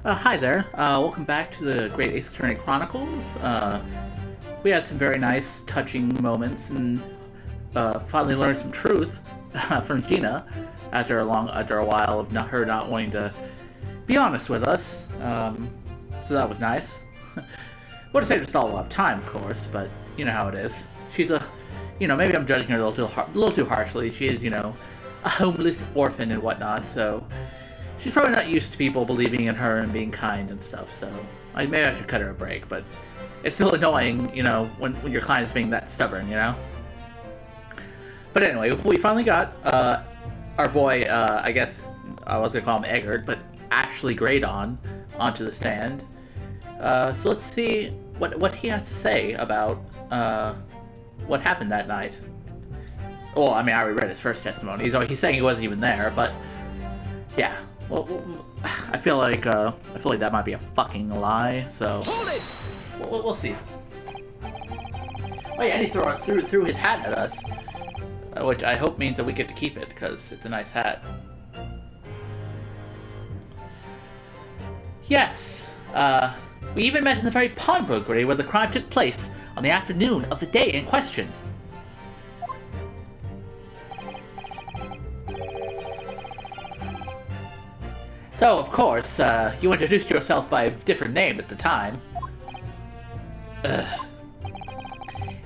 Hi there. Welcome back to the Great Ace Attorney Chronicles. We had some very nice, touching moments, and finally learned some truth from Gina after a while of her not wanting to be honest with us. So that was nice. Wouldn't say just all about time, of course, but you know how it is. She's maybe I'm judging her a little too harshly. She is, a homeless orphan and whatnot, so she's probably not used to people believing in her and being kind and stuff, so maybe I should cut her a break, but it's still annoying, when your client is being that stubborn, But anyway, we finally got our boy, I guess I was going to call him Eggert, but actually Graydon onto the stand. So let's see what he has to say about what happened that night. Well, I mean, I already read his first testimony. He's saying he wasn't even there, but yeah. Well, I feel like that might be a fucking lie. So Hold it! we'll see. Oh yeah, and he threw his hat at us, which I hope means that we get to keep it because it's a nice hat. Yes, we even met in the very pawnbrokery where the crime took place on the afternoon of the day in question. Though, of course, you introduced yourself by a different name at the time.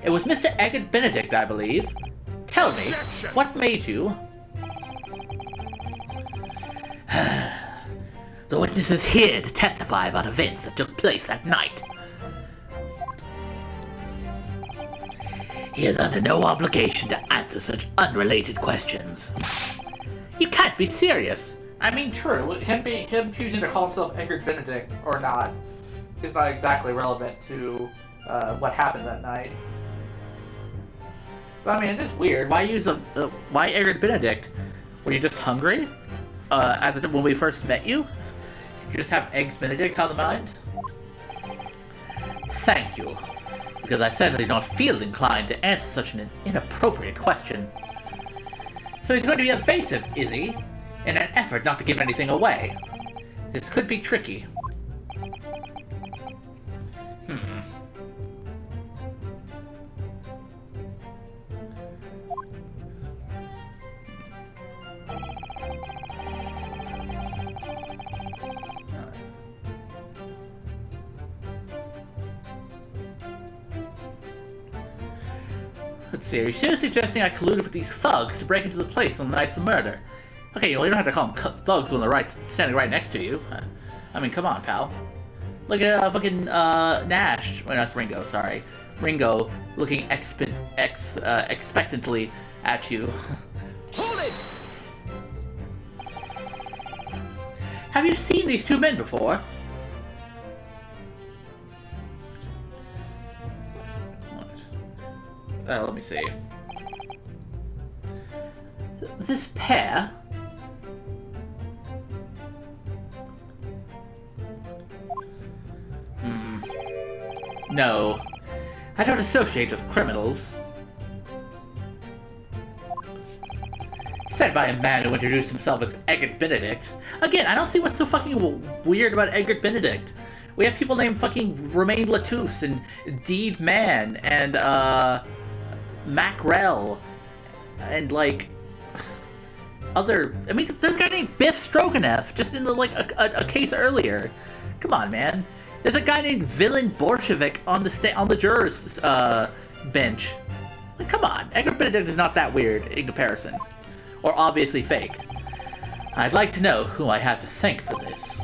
It was Mr. Eggert Benedict, I believe. Tell me, Objection! what made you? The witness is here to testify about events that took place that night. He is under no obligation to answer such unrelated questions. You can't be serious. I mean, true, him choosing to call himself Eggert Benedict or not is not exactly relevant to what happened that night. But I mean, it is weird. Why use why Eggert Benedict? Were you just hungry? When we first met you? Did you just have Eggs Benedict on the mind? Thank you, because I certainly don't feel inclined to answer such an inappropriate question. So he's going to be evasive, is he? In an effort not to give anything away. This could be tricky. Let's see, are you seriously suggesting I colluded with these thugs to break into the place on the night of the murder? Okay, well, you don't have to call them thugs when they're standing right next to you. I mean, come on, pal. Look at fucking Nash. Well, that's Ringo, sorry. Ringo looking expectantly at you. Hold it! Have you seen these two men before? Let me see. This pair? No. I don't associate with criminals. Said by a man who introduced himself as Eggert Benedict. Again, I don't see what's so fucking weird about Eggert Benedict. We have people named fucking Romain Latouche and Deed Man and Macrel and like other. I mean, there's a guy named Biff Stroganoff just in a case earlier. Come on, man. There's a guy named Villain Borshevik on the jurors bench. Like, come on, Eggert Benedict is not that weird in comparison, or obviously fake. I'd like to know who I have to thank for this.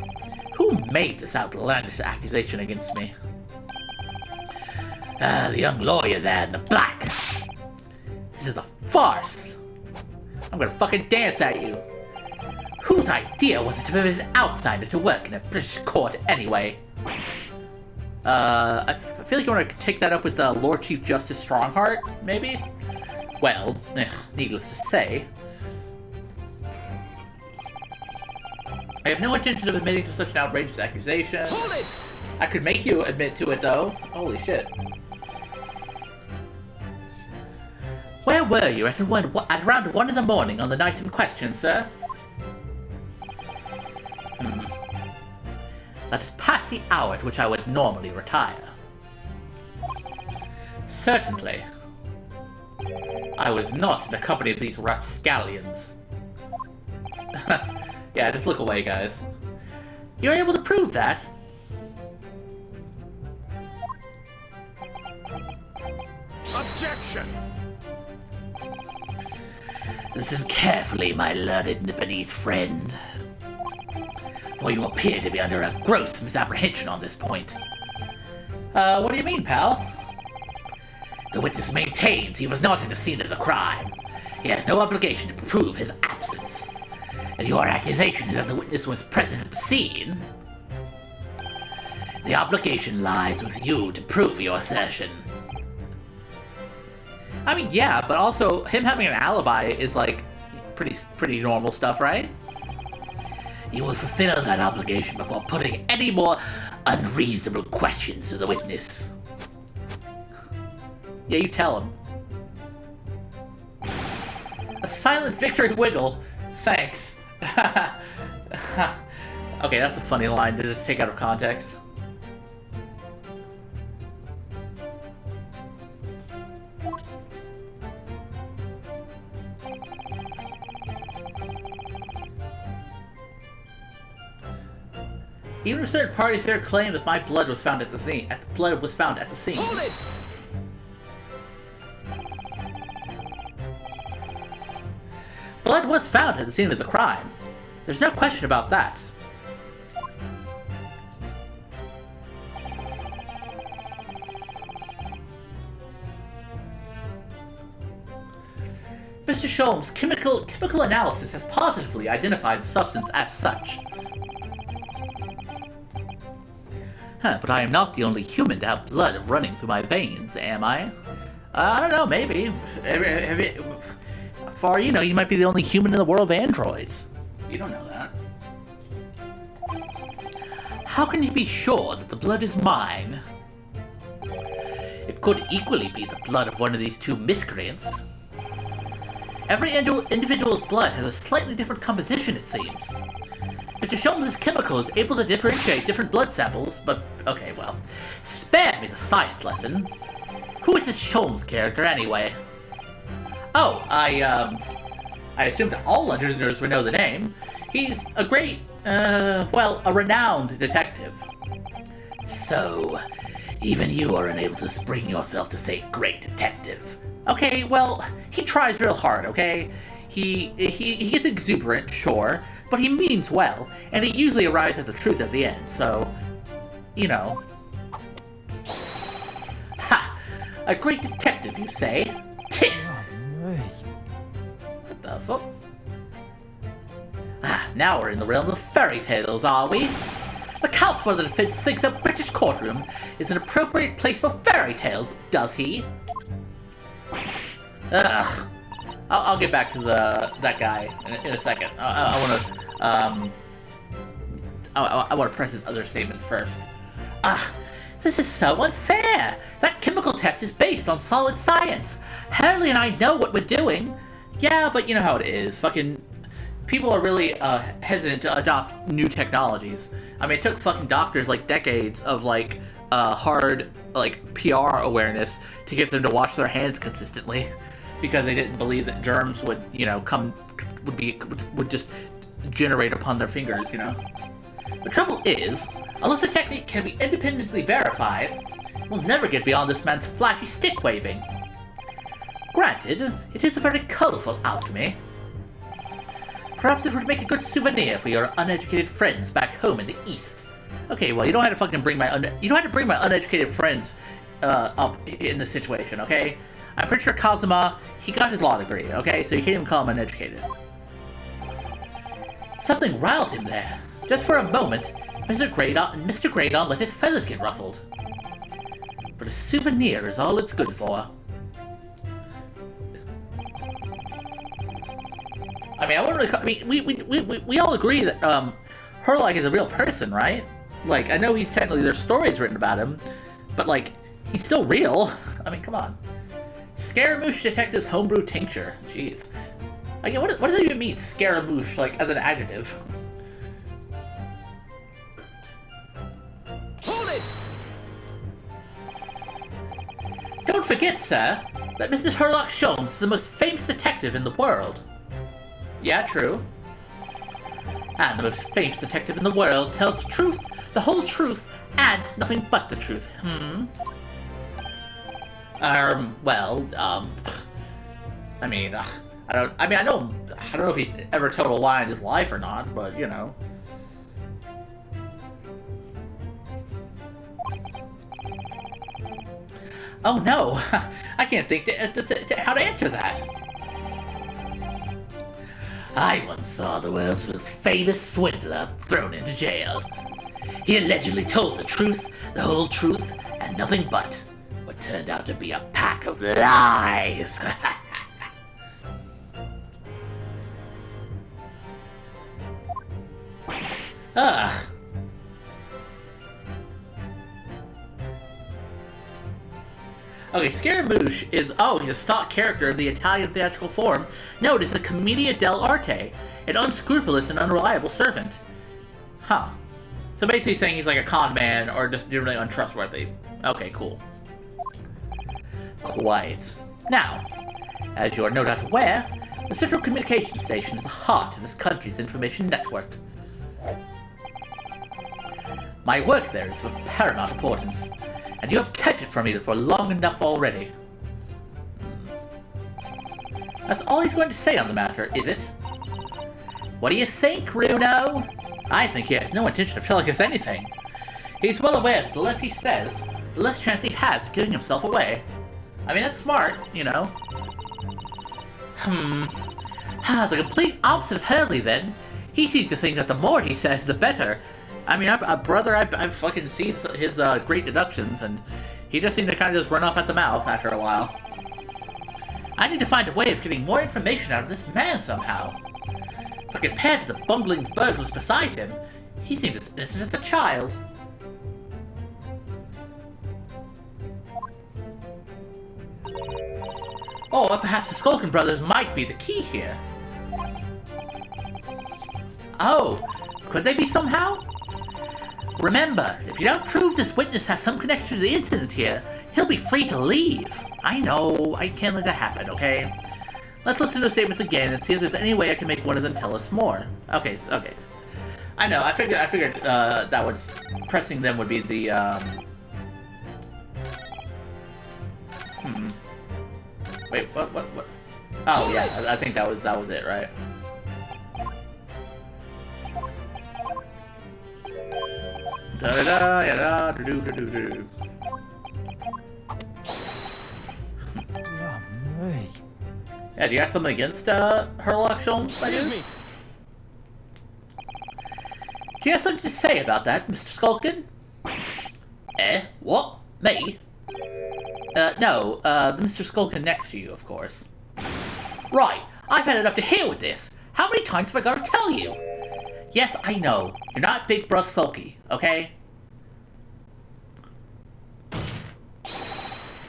Who made this outlandish accusation against me? The young lawyer there in the black. This is a farce. I'm gonna fucking dance at you. Whose idea was it to permit an outsider to work in a British court anyway? I feel like you want to take that up with Lord Chief Justice Strongheart, maybe? Well, needless to say, I have no intention of admitting to such an outrageous accusation. Hold it! I could make you admit to it, though. Holy shit. Where were you at around 1 in the morning on the night in question, sir? That is past the hour at which I would normally retire. Certainly. I was not in the company of these rapscallions. Yeah, just look away, guys. You're able to prove that? Objection! Listen carefully, my learned Nipponese friend. For you appear to be under a gross misapprehension on this point. What do you mean, pal? The witness maintains he was not in the scene of the crime. He has no obligation to prove his absence. If your accusation is that the witness was present at the scene, the obligation lies with you to prove your assertion. I mean, yeah, but also him having an alibi is like pretty normal stuff, right? You will fulfill that obligation before putting any more unreasonable questions to the witness. Yeah, you tell him. A silent victory wiggle. Thanks. Okay, that's a funny line to just take out of context. Even if third parties here claim that my blood was found at the scene. Blood was found at the scene. Hold it! Blood was found at the scene of the crime. There's no question about that. Mr. Sholmes' chemical analysis has positively identified the substance as such. But I am not the only human to have blood running through my veins, am I? I don't know, maybe. For all you know, you might be the only human in the world of androids. You don't know that. How can you be sure that the blood is mine? It could equally be the blood of one of these two miscreants. Every individual's blood has a slightly different composition, it seems. Mr. Sholmes' chemical is able to differentiate different blood samples, but okay, well, spare me the science lesson. Who is this Sholmes character, anyway? Oh, I assumed all Londoners would know the name. He's a great, well, a renowned detective. So, even you are unable to bring yourself to say great detective. Okay, well, he tries real hard, okay? He gets exuberant, sure, but he means well, and he usually arrives at the truth at the end, so, you know. Ha! A great detective, you say? What the fuck? Now we're in the realm of fairy tales, are we? The Count for the Defense thinks a British courtroom is an appropriate place for fairy tales, does he? Ugh. I'll get back to that guy in a second. I want to press his other statements first. This is so unfair! That chemical test is based on solid science. Harley and I know what we're doing. Yeah, but you know how it is. Fucking people are really hesitant to adopt new technologies. I mean, it took fucking doctors like decades of like hard like PR awareness to get them to wash their hands consistently, because they didn't believe that germs would, you know, would just generate upon their fingers, you know. The trouble is, unless the technique can be independently verified, we'll never get beyond this man's flashy stick waving. Granted, it is a very colorful alchemy. Perhaps it would make a good souvenir for your uneducated friends back home in the East. Okay, well, you don't have to fucking bring my uneducated friends up in this situation, okay? I'm pretty sure Kazuma, he got his law degree, okay? So you can't even call him uneducated. Something riled him there. Just for a moment, Mr. Graydon let his feathers get ruffled. But a souvenir is all it's good for. I mean, I wouldn't really. We all agree that Herlock is a real person, right? Like, I know he's technically there's stories written about him, but like, he's still real. I mean, come on. Scaramouche Detective's homebrew tincture. Jeez. Again, what does that even mean, Scaramouche, like as an adjective? did! Don't forget, sir, that Mr. Sherlock Holmes is the most famous detective in the world. Yeah, true. And the most famous detective in the world tells the truth, the whole truth, and nothing but the truth. I mean, I don't know if he's ever told a lie in his life or not, but, you know. Oh no, I can't think how to answer that. I once saw the world's most famous swindler thrown into jail. He allegedly told the truth, the whole truth, and nothing but what turned out to be a pack of lies. Okay, Scaramouche is, he's a stock character of the Italian theatrical form known as the Commedia dell'arte, an unscrupulous and unreliable servant. Huh. So basically saying he's like a con man or just generally untrustworthy. Okay, cool. Quiet. Now, as you are no doubt aware, the Central Communication Station is the heart of this country's information network. My work there is of paramount importance, and you have kept it from me for long enough already. That's all he's going to say on the matter, is it? What do you think, Bruno? I think he has no intention of telling us anything. He's well aware that the less he says, the less chance he has of giving himself away. I mean, that's smart, you know. The complete opposite of Hurley, then. He seems to think that the more he says, the better. I mean, I've fucking seen his great deductions, and he just seemed to kind of just run off at the mouth after a while. I need to find a way of getting more information out of this man somehow. But compared to the bungling burglars beside him, he seems as innocent as a child. Or perhaps the Skulkin brothers might be the key here. Oh, could they be somehow? Remember, if you don't prove this witness has some connection to the incident here, he'll be free to leave. I know, I can't let that happen, okay? Let's listen to the statements again and see if there's any way I can make one of them tell us more. Okay. I know, I figured that was, pressing them would be the, Wait, what? Oh, yeah, I think that was it, right? Da-da-da-da-da-do-do-do-do. Yeah, do you have something against, Sherlock Holmes? Excuse me! Do you have something to say about that, Mr. Skulkin? What? Me? No, the Mr. Skulkin next to you, of course. Right, I've had enough to hear with this! How many times have I got to tell you? Yes, I know. You're not Big Bro Sulky, okay?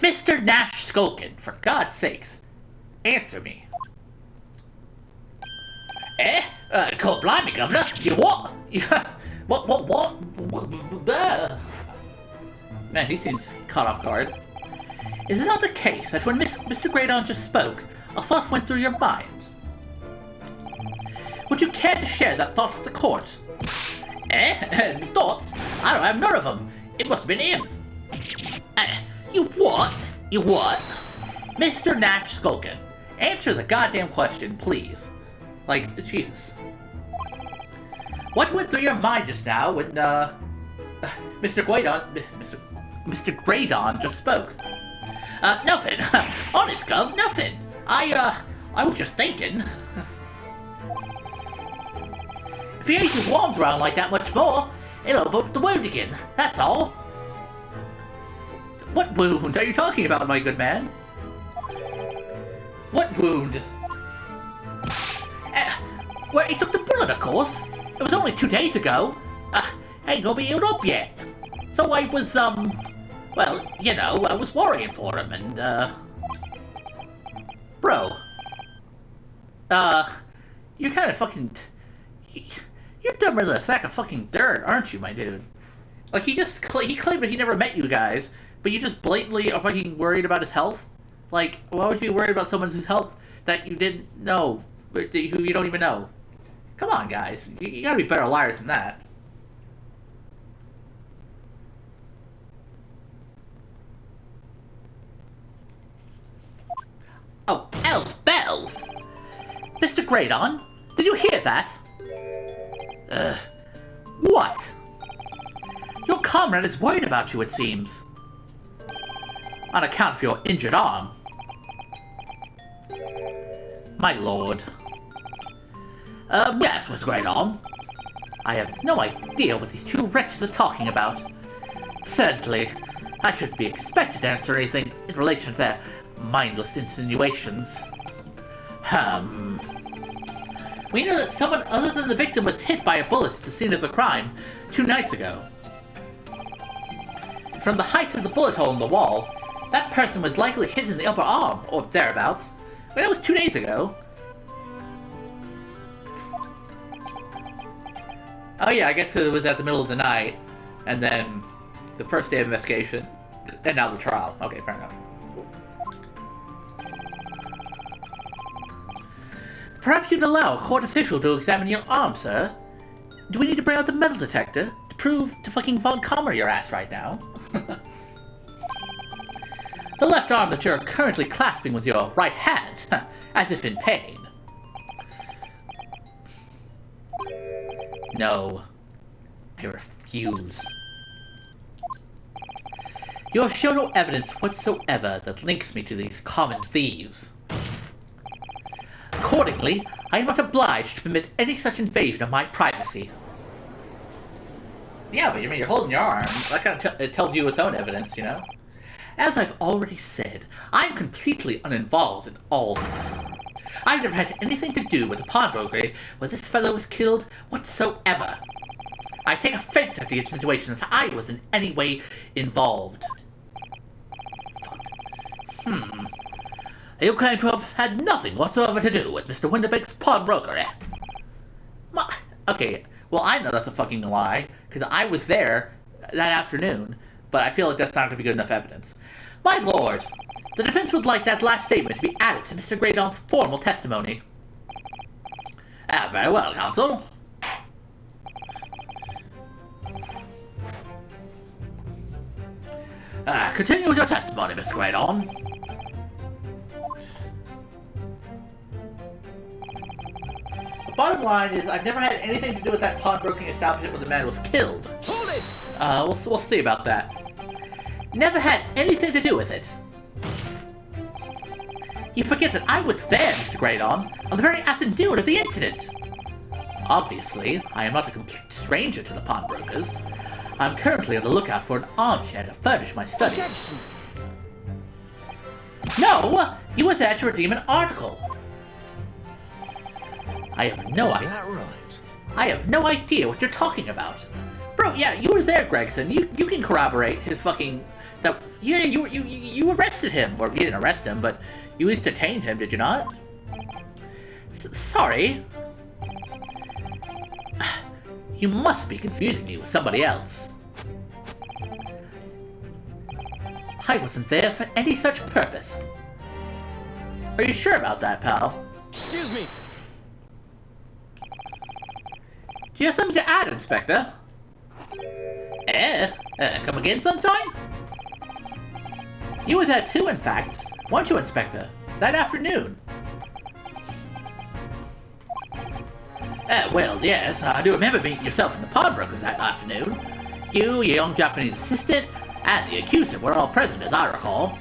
Mr. Nash Skulkin, for God's sakes, answer me. God blimey, Governor, you what? What? Man, he seems caught off guard. Is it not the case that when Mr. Graydon just spoke, a thought went through your mind? Would you care to share that thought with the court? Thoughts? I don't have none of them. It must have been him. You what? You what? Mr. Nash Skulkin, answer the goddamn question, please. Like, Jesus. What went through your mind just now when, Mr. Graydon just spoke? Nothing. Honest, Gov, nothing. I was just thinking. If he ain't his worms around like that much more, it'll open up the wound again, that's all. What wound are you talking about, my good man? What wound? Well, he took the bullet, of course. It was only 2 days ago. Ain't gonna be healed up yet. So I was, well, you know, I was worrying for him, and, Bro. You're kinda fucking... You're dumber than a sack of fucking dirt, aren't you, my dude? Like, he claimed that he never met you guys, but you just blatantly are fucking worried about his health? Like, why would you be worried about someone's health that you didn't know, who you don't even know? Come on, guys. You gotta be better liars than that. Oh, elves bells! Mr. Graydon, did you hear that? What? Your comrade is worried about you, it seems. On account of your injured arm. My lord. Yes, Mr. Graydon. I have no idea what these two wretches are talking about. Certainly, I shouldn't be expected to answer anything in relation to their mindless insinuations. We know that someone other than the victim was hit by a bullet at the scene of the crime 2 nights ago. From the height of the bullet hole in the wall, that person was likely hit in the upper arm, or thereabouts. But that was 2 days ago. Oh yeah, I guess it was at the middle of the night, and then the first day of investigation, and now the trial. Okay, fair enough. Perhaps you'd allow a court official to examine your arm, sir? Do we need to bring out the metal detector to prove to fucking Von Commer your ass right now? The left arm that you're currently clasping with your right hand, as if in pain. No, I refuse. You have shown no evidence whatsoever that links me to these common thieves. Accordingly, I am not obliged to permit any such invasion of my privacy. Yeah, but I mean, you're holding your arm. That kind of it tells you its own evidence, you know? As I've already said, I'm completely uninvolved in all this. I've never had anything to do with the pawnbroker where this fellow was killed whatsoever. I take offense at the insinuation that I was in any way involved. You claim to have had nothing whatsoever to do with Mr. Winterbeck's pawnbroker, eh? Okay, well I know that's a fucking lie, because I was there that afternoon, but I feel like that's not going to be good enough evidence. My lord, the defense would like that last statement to be added to Mr. Graydon's formal testimony. Very well, counsel. Continue with your testimony, Mr. Graydon. The bottom line is, I've never had anything to do with that pawnbroking establishment where the man was killed. Hold it! We'll see about that. Never had anything to do with it. You forget that I was there, Mr. Graydon, on the very afternoon of the incident. Obviously, I am not a complete stranger to the pawnbrokers. I'm currently on the lookout for an armchair to furnish my study. Objection! No! You were there to redeem an article. I have no idea. That right? I have no idea what you're talking about. Bro, yeah, you were there, Gregson. You can corroborate his fucking... Yeah, you arrested him. Or you didn't arrest him, but you at least detained him, did you not? Sorry. You must be confusing me with somebody else. I wasn't there for any such purpose. Are you sure about that, pal? Excuse me! Do you have something to add, Inspector? Come again, Sunshine? You were there too, in fact, weren't you, Inspector? That afternoon. Well, yes, I do remember meeting yourself in the pawnbrokers that afternoon. You, your young Japanese assistant, and the accuser were all present, as I recall.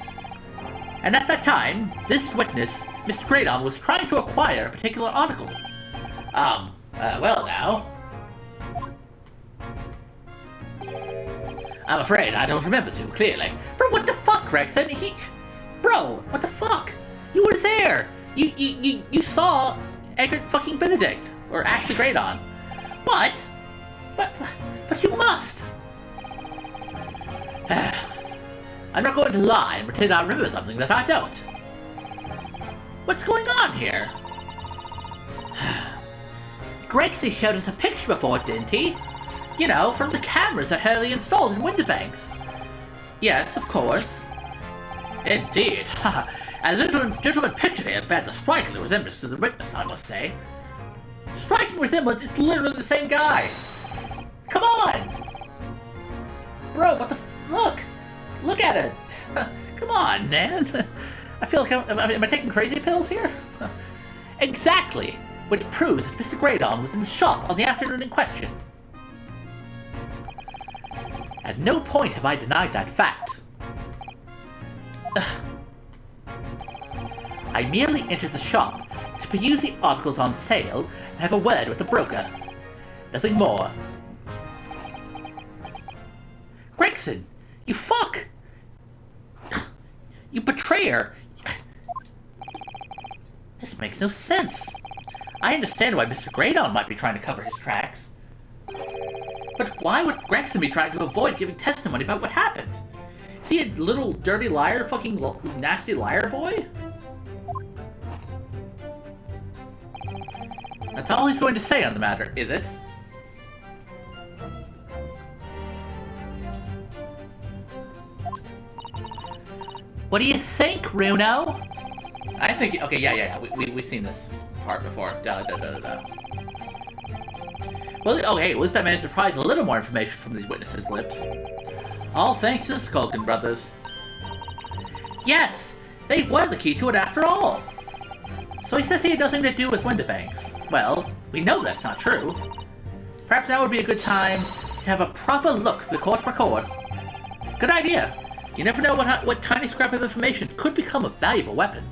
And at that time, this witness, Mr. Graydon, was trying to acquire a particular article. Well now... I'm afraid I don't remember too clearly. Bro, what the fuck, Gregson? Bro, what the fuck? You were there! You saw Edgar fucking Benedict. Or Ashley Graydon. What? But you must! I'm not going to lie and pretend I remember something that I don't. What's going on here? Gregsy showed us a picture before, didn't he? You know, from the cameras that Haley installed in Winterbanks. Yes, of course. Indeed. As the gentleman pictured here bears a striking resemblance to the witness, I must say. Striking resemblance? It's literally the same guy. Come on! Bro, what the look! Look at it! Come on, man! I feel like am I taking crazy pills here? Exactly! Which proves that Mr. Graydon was in the shop on the afternoon in question. At no point have I denied that fact. I merely entered the shop to peruse the articles on sale and have a word with the broker. Nothing more. Gregson! You fuck! You betrayer! This makes no sense. I understand why Mr. Graydon might be trying to cover his tracks. But why would Gregson be trying to avoid giving testimony about what happened? Is he a little dirty liar, fucking nasty liar boy? That's all he's going to say on the matter, is it? What do you think, Runo? I think... Okay, yeah. We've seen this part before. Well, oh, hey, at least I managed to prise a little more information from these witnesses' lips. All thanks to the Skulkin brothers. Yes! They were the key to it after all! So he says he had nothing to do with Winterbanks. Well, we know that's not true. Perhaps now would be a good time to have a proper look at the court record. Good idea! You never know what tiny scrap of information could become a valuable weapon.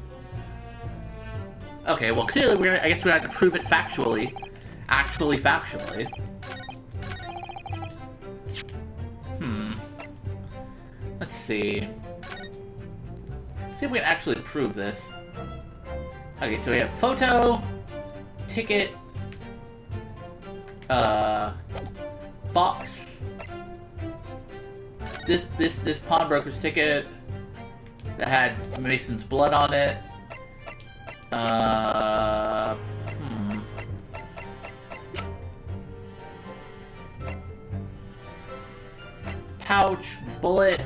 Okay, well clearly I guess we're gonna have to prove it factually. Actually factually. Let's see. Let's see if we can actually prove this. Okay, so we have photo, ticket, box. This pawnbroker's ticket that had Mason's blood on it. Pouch, bullet.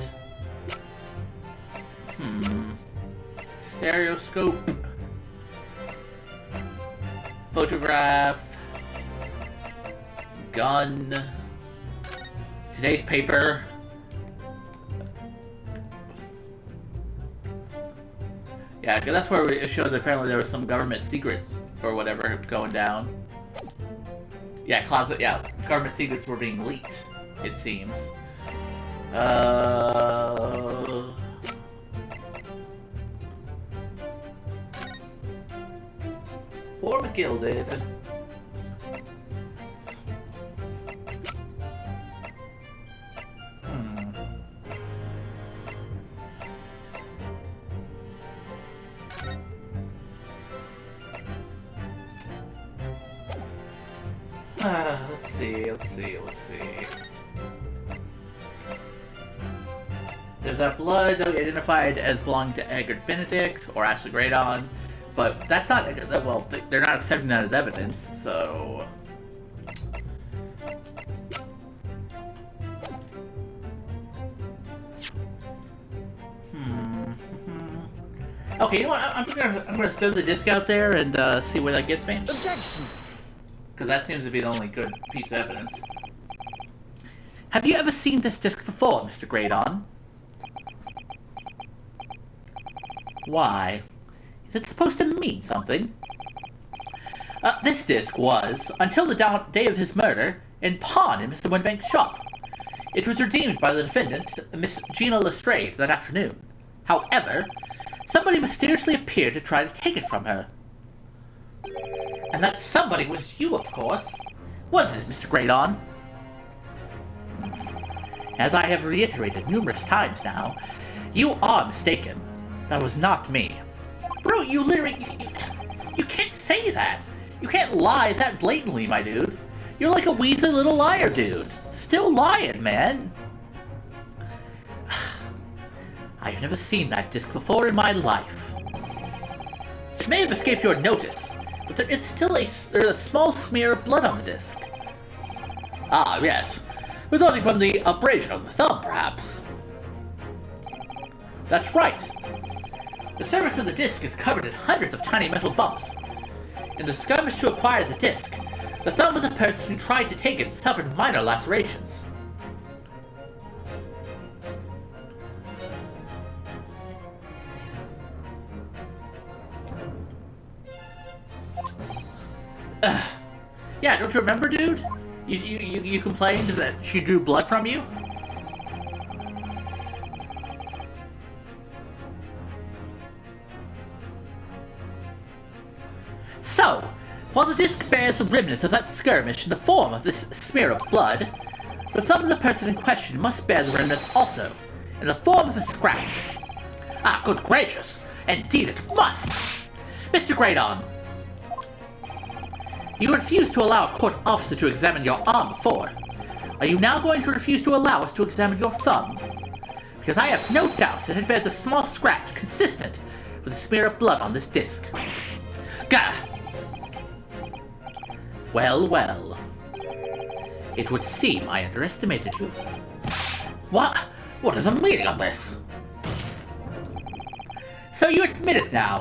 Stereoscope. Photograph. Gun. Today's paper. Yeah, because that's where it showed that apparently there were some government secrets or whatever going down. Yeah, government secrets were being leaked, it seems. Or gilded. Let's see. There's that blood that we identified as belonging to Egbert Benedict, or Ashley Graydon, but that's not, well, they're not accepting that as evidence, so... Okay, you know what, I'm gonna throw the disc out there and see where that gets me. Objection! Because that seems to be the only good piece of evidence. Have you ever seen this disc before, Mr. Graydon? Why? Is it supposed to mean something? This disc was, until the day of his murder, in pawn in Mr. Winterbank's shop. It was redeemed by the defendant, Miss Gina Lestrade, that afternoon. However, somebody mysteriously appeared to try to take it from her. And that somebody was you, of course. Wasn't it, Mr. Graydon? As I have reiterated numerous times now, you are mistaken. That was not me. Bro, you literally... You can't say that. You can't lie that blatantly, my dude. You're like a wheezy little liar, dude. Still lying, man. I've never seen that disc before in my life. It may have escaped your notice, but there's still there's a small smear of blood on the disc. Ah, yes. Resulting from the abrasion of the thumb, perhaps. That's right. The surface of the disc is covered in hundreds of tiny metal bumps. In the skirmish to acquire the disc, the thumb of the person who tried to take it suffered minor lacerations. Yeah, don't you remember, dude? You complained that she drew blood from you? So, while the disc bears the remnants of that skirmish in the form of this smear of blood, the thumb of the person in question must bear the remnants also, in the form of a scratch. Ah, good gracious! Indeed it must! Mr. Greydon, you refused to allow a court officer to examine your arm before. Are you now going to refuse to allow us to examine your thumb? Because I have no doubt that it bears a small scratch consistent with a smear of blood on this disc. Gah! Well, well. It would seem I underestimated you. What? What is the meaning of this? So you admit it now.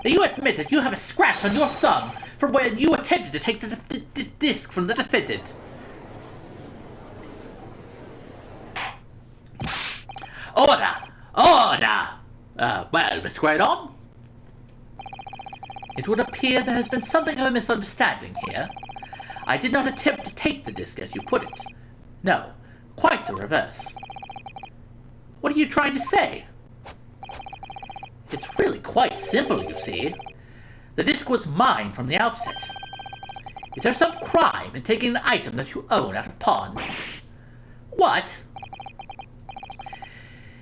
You admit that you have a scratch on your thumb from when you attempted to take the disc from the defendant. Order! Order! Well, Mr. Greydon? It would appear there has been something of a misunderstanding here. I did not attempt to take the disc as you put it. No, quite the reverse. What are you trying to say? It's really quite simple, you see. The disc was mine from the outset. Is there some crime in taking an item that you own at a pawn? What?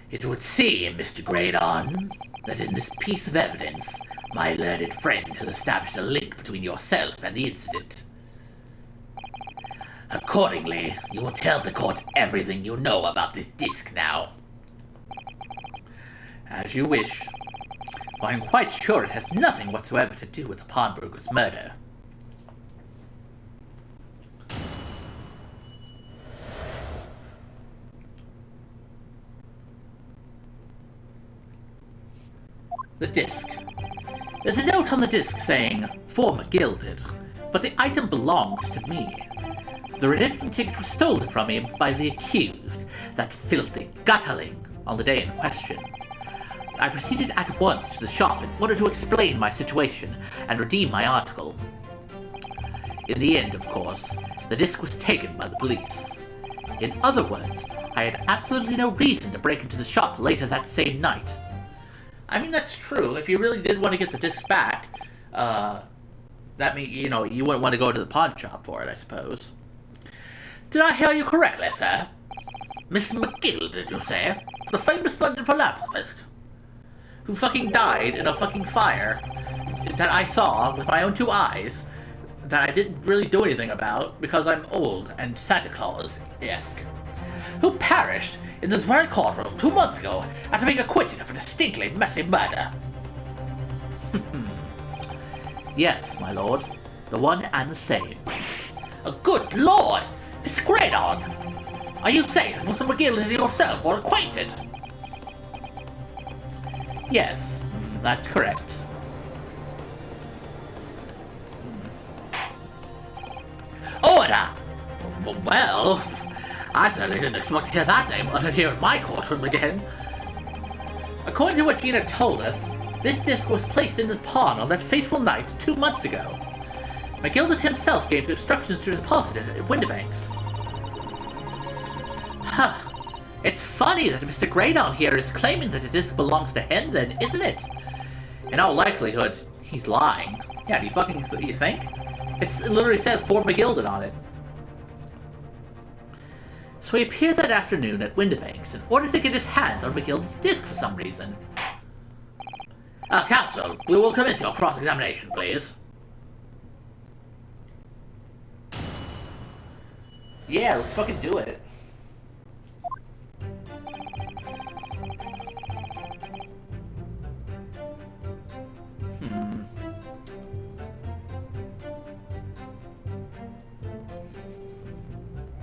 It would seem, Mr. Greydon, that in this piece of evidence, my learned friend has established a link between yourself and the incident. Accordingly, you will tell the court everything you know about this disc now. As you wish. I am quite sure it has nothing whatsoever to do with the pawnbroker's murder. The disc. There's a note on the disc saying, "Former gilded," but the item belongs to me. The redemption ticket was stolen from me by the accused, that filthy gutterling, on the day in question. I proceeded at once to the shop in order to explain my situation and redeem my article. In the end, of course, the disc was taken by the police. In other words, I had absolutely no reason to break into the shop later that same night. I mean, that's true. If you really did want to get the disc back, that means, you wouldn't want to go to the pawn shop for it, I suppose. Did I hear you correctly, sir? Miss McGill, did you say? The famous London philanthropist? Who fucking died in a fucking fire that I saw with my own two eyes, that I didn't really do anything about because I'm old and Santa Claus-esque. Who perished in this very courtroom 2 months ago after being acquitted of a distinctly messy murder. Yes, my lord. The one and the same. Good lord! Mr. Greydon! Are you saying that Mr. McGill and yourself were acquainted? Yes, that's correct. Order! Well, I certainly didn't expect to hear that name uttered here in my courtroom again. According to what Gina told us, this disc was placed in the pawn on that fateful night 2 months ago. McGilded himself gave instructions to deposit it at Windibanks. Huh. It's funny that Mr. Greydon here is claiming that the disc belongs to him then, isn't it? In all likelihood, he's lying. Yeah, do you think? It literally says for McGilded on it. So he appeared that afternoon at Windibanks in order to get his hands on McGilded's disc for some reason. Counsel, we will commence your cross-examination, please. Yeah, let's fucking do it.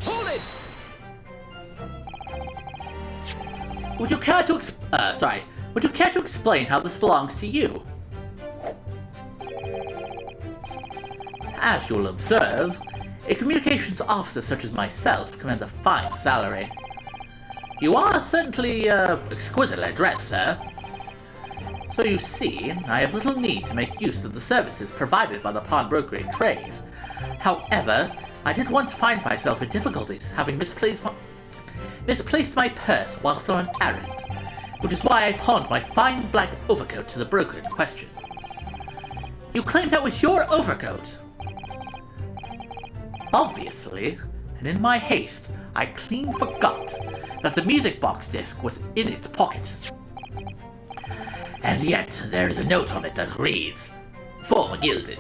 Hold it! Would you care to would you care to explain how this belongs to you? As you'll observe, a communications officer such as myself commands a fine salary. You are certainly, exquisitely dressed, sir. So you see, I have little need to make use of the services provided by the pawnbrokering trade. However, I did once find myself in difficulties, having misplaced my purse whilst on an errand, which is why I pawned my fine black overcoat to the broker in question. You claimed that was your overcoat? Obviously, and in my haste, I clean forgot that the music box disc was in its pocket. And yet, there is a note on it that reads, "For Gilded."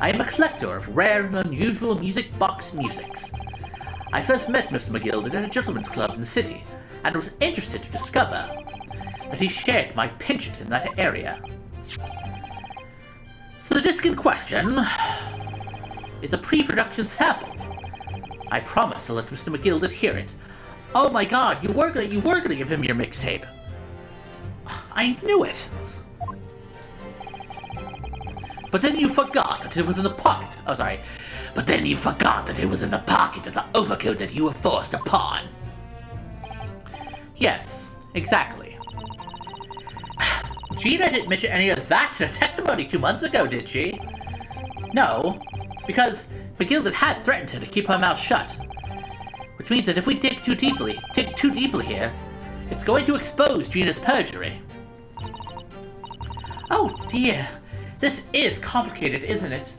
I am a collector of rare and unusual music box musics. I first met Mr. McGilded at a gentleman's club in the city, and was interested to discover that he shared my penchant in that area. So the disc in question is a pre-production sample. I promised to let Mr. McGilded hear it. Oh my god, you were gonna give him your mixtape. I knew it. But then you forgot that it was in the pocket. Oh, sorry. But then you forgot that it was in the pocket of the overcoat that you were forced to pawn. Yes, exactly. Gina didn't mention any of that in her testimony 2 months ago, did she? No, because McGilded had threatened her to keep her mouth shut. Which means that if we dig too deeply here, it's going to expose Gina's perjury. Oh dear, this is complicated, isn't it?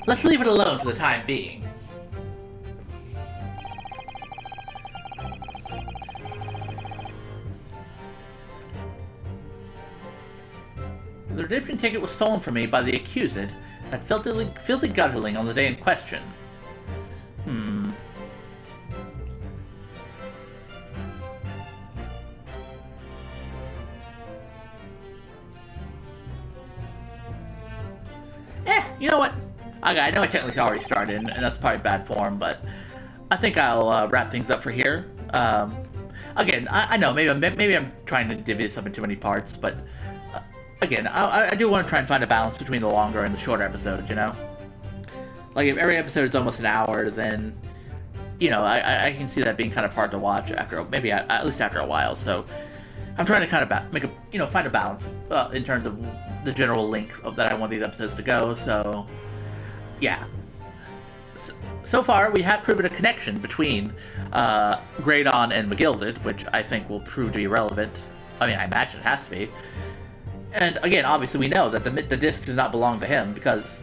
Let's leave it alone for the time being. The redemption ticket was stolen from me by the accused at filthy guttling on the day in question. You know what? Okay, I know I technically already started, and that's probably bad form, but I think I'll wrap things up for here. Again, I know maybe I'm trying to divvy this up into too many parts, but again, I do want to try and find a balance between the longer and the shorter episodes, you know? Like, if every episode is almost an hour, then, you know, I can see that being kind of hard to watch after, maybe at least after a while, so I'm trying to kind of find a balance in terms of the general length of that I want these episodes to go, so yeah. So far, we have proven a connection between Graydon and McGilded, which I think will prove to be relevant. I mean, I imagine it has to be. And again, obviously, we know that the disc does not belong to him because,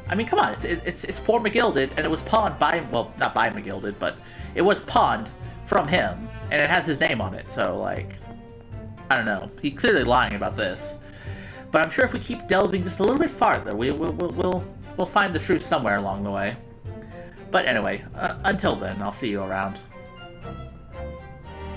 I mean, come on, it's poor McGilded, and it was pawned by, well, not by McGilded, but it was pawned from him, and it has his name on it. So, like, I don't know. He's clearly lying about this. But I'm sure if we keep delving just a little bit farther, we'll find the truth somewhere along the way. But anyway, until then, I'll see you around.